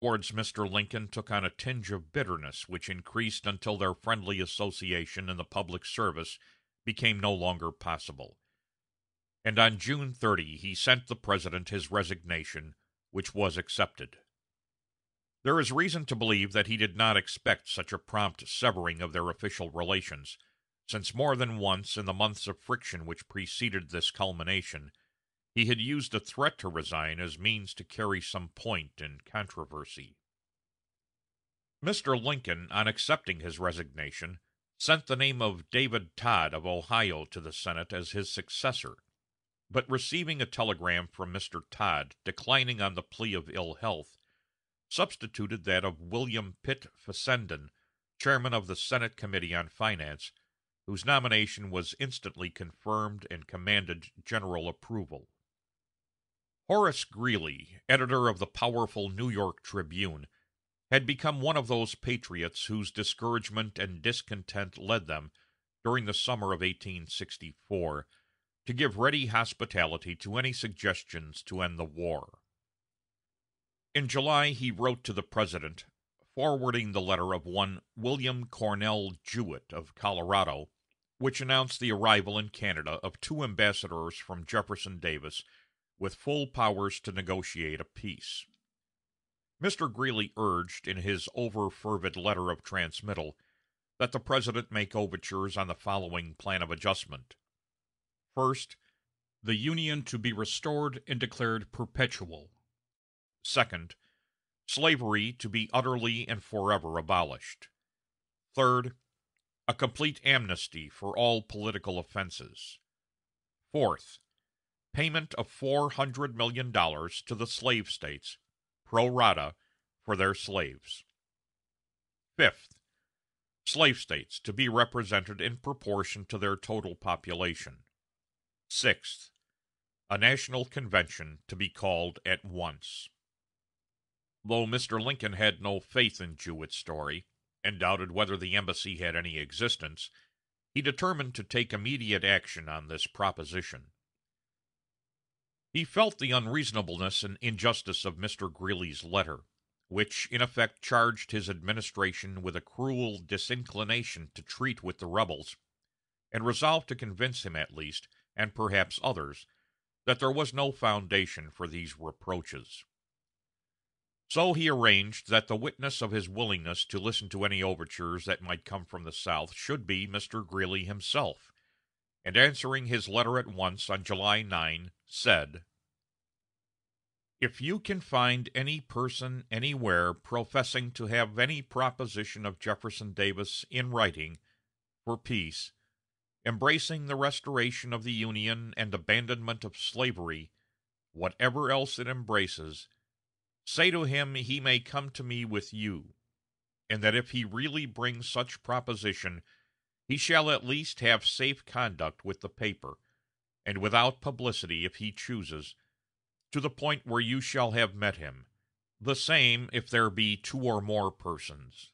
towards Mr. Lincoln took on a tinge of bitterness which increased until their friendly association in the public service became no longer possible, and on June 30 he sent the President his resignation, which was accepted. There is reason to believe that he did not expect such a prompt severing of their official relations, since more than once in the months of friction which preceded this culmination, he had used a threat to resign as means to carry some point in controversy. Mr. Lincoln, on accepting his resignation, sent the name of David Todd of Ohio to the Senate as his successor, but receiving a telegram from Mr. Todd declining on the plea of ill health, substituted that of William Pitt Fessenden, chairman of the Senate Committee on Finance, whose nomination was instantly confirmed and commanded general approval. Horace Greeley, editor of the powerful New York Tribune, had become one of those patriots whose discouragement and discontent led them, during the summer of 1864, to give ready hospitality to any suggestions to end the war. In July he wrote to the President, forwarding the letter of one William Cornell Jewett of Colorado, which announced the arrival in Canada of two ambassadors from Jefferson Davis, with full powers to negotiate a peace. Mr. Greeley urged, in his over-fervid letter of transmittal, that the President make overtures on the following plan of adjustment. First, the Union to be restored and declared perpetual. Second, slavery to be utterly and forever abolished. Third, a complete amnesty for all political offenses. Fourth, payment of $400 million to the slave states, pro rata, for their slaves. Fifth, slave states to be represented in proportion to their total population. Sixth, a national convention to be called at once. Though Mr. Lincoln had no faith in Jewett's story, and doubted whether the embassy had any existence, he determined to take immediate action on this proposition. He felt the unreasonableness and injustice of Mr. Greeley's letter, which in effect charged his administration with a cruel disinclination to treat with the rebels, and resolved to convince him at least, and perhaps others, that there was no foundation for these reproaches. So he arranged that the witness of his willingness to listen to any overtures that might come from the South should be Mr. Greeley himself, and answering his letter at once on July 9, said: "If you can find any person anywhere professing to have any proposition of Jefferson Davis in writing, for peace, embracing the restoration of the Union and abandonment of slavery, whatever else it embraces, say to him he may come to me with you, and that if he really brings such proposition, he shall at least have safe conduct with the paper, and without publicity if he chooses, to the point where you shall have met him, the same if there be two or more persons."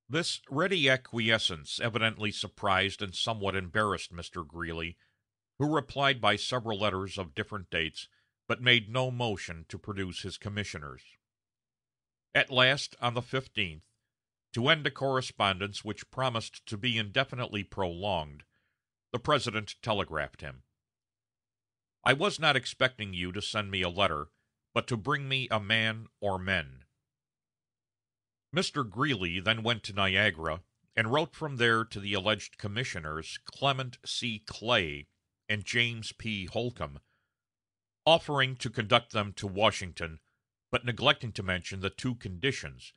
This ready acquiescence evidently surprised and somewhat embarrassed Mr. Greeley, who replied by several letters of different dates, but made no motion to produce his commissioners. At last, on the 15th, to end a correspondence which promised to be indefinitely prolonged, the President telegraphed him: "I was not expecting you to send me a letter, but to bring me a man or men." Mr. Greeley then went to Niagara, and wrote from there to the alleged commissioners Clement C. Clay and James P. Holcomb, offering to conduct them to Washington, but neglecting to mention the two conditions,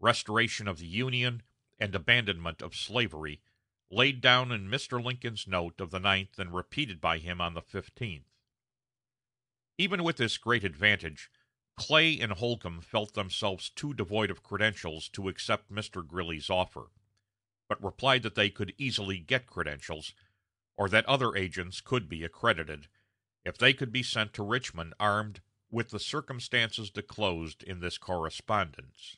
restoration of the Union and abandonment of slavery, laid down in Mr. Lincoln's note of the 9th and repeated by him on the 15th. Even with this great advantage, Clay and Holcomb felt themselves too devoid of credentials to accept Mr. Greeley's offer, but replied that they could easily get credentials, or that other agents could be accredited, if they could be sent to Richmond armed with the circumstances disclosed in this correspondence.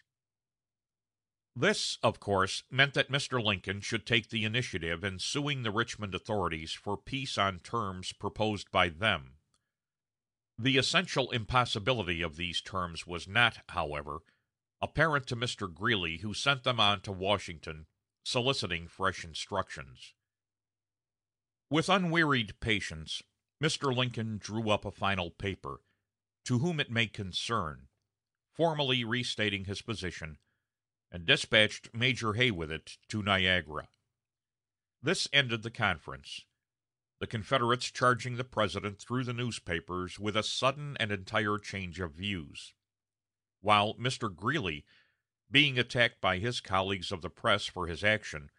This, of course, meant that Mr. Lincoln should take the initiative in suing the Richmond authorities for peace on terms proposed by them. The essential impossibility of these terms was not, however, apparent to Mr. Greeley, who sent them on to Washington, soliciting fresh instructions. With unwearied patience, Mr. Lincoln drew up a final paper, "To whom it may concern," formally restating his position, and dispatched Major Hay with it to Niagara. This ended the conference, the Confederates charging the President through the newspapers with a sudden and entire change of views, while Mr. Greeley, being attacked by his colleagues of the press for his action,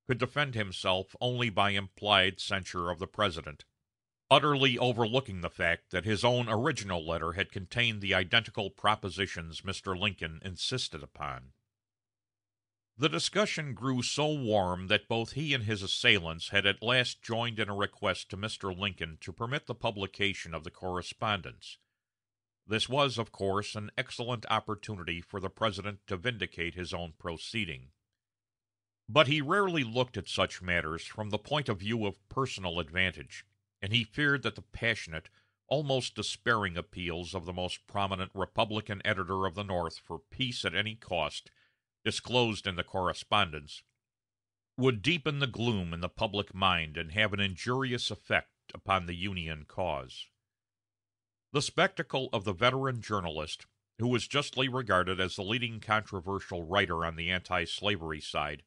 could defend himself only by implied censure of the President, utterly overlooking the fact that his own original letter had contained the identical propositions Mr. Lincoln insisted upon. The discussion grew so warm that both he and his assailants had at last joined in a request to Mr. Lincoln to permit the publication of the correspondence. This was, of course, an excellent opportunity for the President to vindicate his own proceeding. But he rarely looked at such matters from the point of view of personal advantage, and he feared that the passionate, almost despairing appeals of the most prominent Republican editor of the North for peace at any cost, disclosed in the correspondence, would deepen the gloom in the public mind and have an injurious effect upon the Union cause. The spectacle of the veteran journalist, who was justly regarded as the leading controversial writer on the anti-slavery side,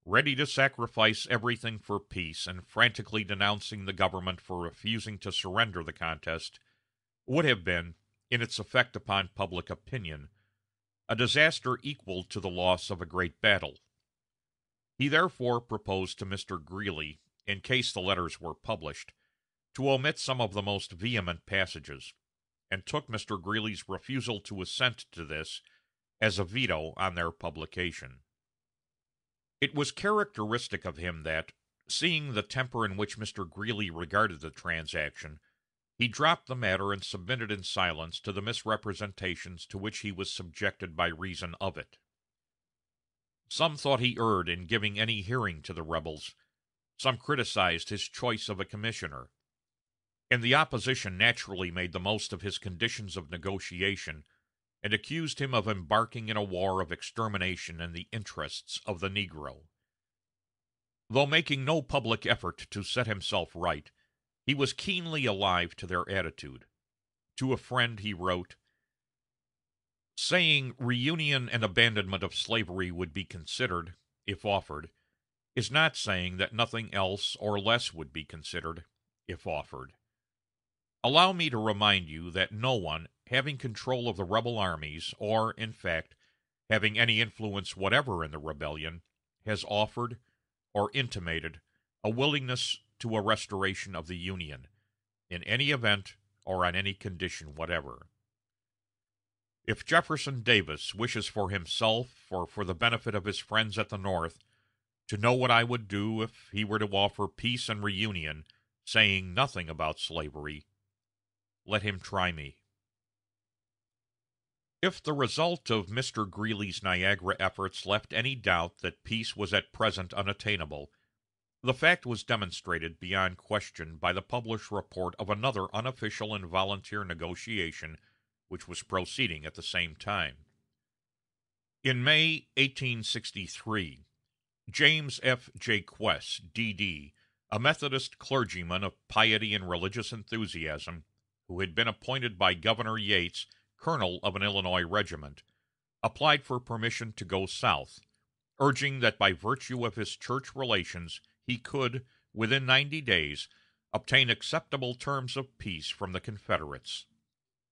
ready to sacrifice everything for peace and frantically denouncing the government for refusing to surrender the contest, would have been, in its effect upon public opinion, a disaster equal to the loss of a great battle. He therefore proposed to Mr. Greeley, in case the letters were published, to omit some of the most vehement passages, and took Mr. Greeley's refusal to assent to this as a veto on their publication. It was characteristic of him that, seeing the temper in which Mr. Greeley regarded the transaction, he dropped the matter and submitted in silence to the misrepresentations to which he was subjected by reason of it. Some thought he erred in giving any hearing to the rebels, some criticized his choice of a commissioner, and the opposition naturally made the most of his conditions of negotiation, and accused him of embarking in a war of extermination in the interests of the Negro. Though making no public effort to set himself right, he was keenly alive to their attitude. To a friend he wrote, "Saying reunion and abandonment of slavery would be considered, if offered, is not saying that nothing else or less would be considered, if offered. Allow me to remind you that no one, having control of the rebel armies, or, in fact, having any influence whatever in the rebellion, has offered, or intimated, a willingness to a restoration of the Union, in any event or on any condition whatever. If Jefferson Davis wishes for himself or for the benefit of his friends at the North to know what I would do if he were to offer peace and reunion, saying nothing about slavery, let him try me." If the result of Mr. Greeley's Niagara efforts left any doubt that peace was at present unattainable, the fact was demonstrated beyond question by the published report of another unofficial and volunteer negotiation which was proceeding at the same time. In May, 1863, James F. J. Quess, D.D., a Methodist clergyman of piety and religious enthusiasm, who had been appointed by Governor Yates colonel of an Illinois regiment, applied for permission to go south, urging that by virtue of his church relations he could, within 90 days, obtain acceptable terms of peace from the Confederates.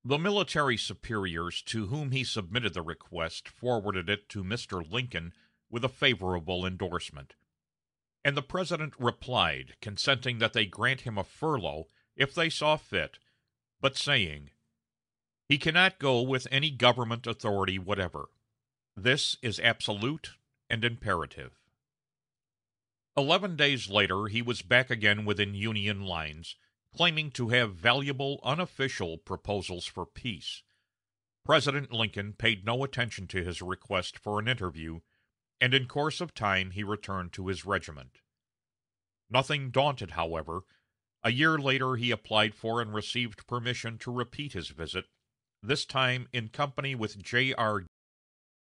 The military superiors to whom he submitted the request forwarded it to Mr. Lincoln with a favorable endorsement, and the President replied, consenting that they grant him a furlough if they saw fit, but saying, "He cannot go with any government authority whatever. This is absolute and imperative." 11 days later he was back again within Union lines, claiming to have valuable unofficial proposals for peace. President Lincoln paid no attention to his request for an interview, and in course of time he returned to his regiment. Nothing daunted, however, A year later he applied for and received permission to repeat his visit, this time in company with J.R.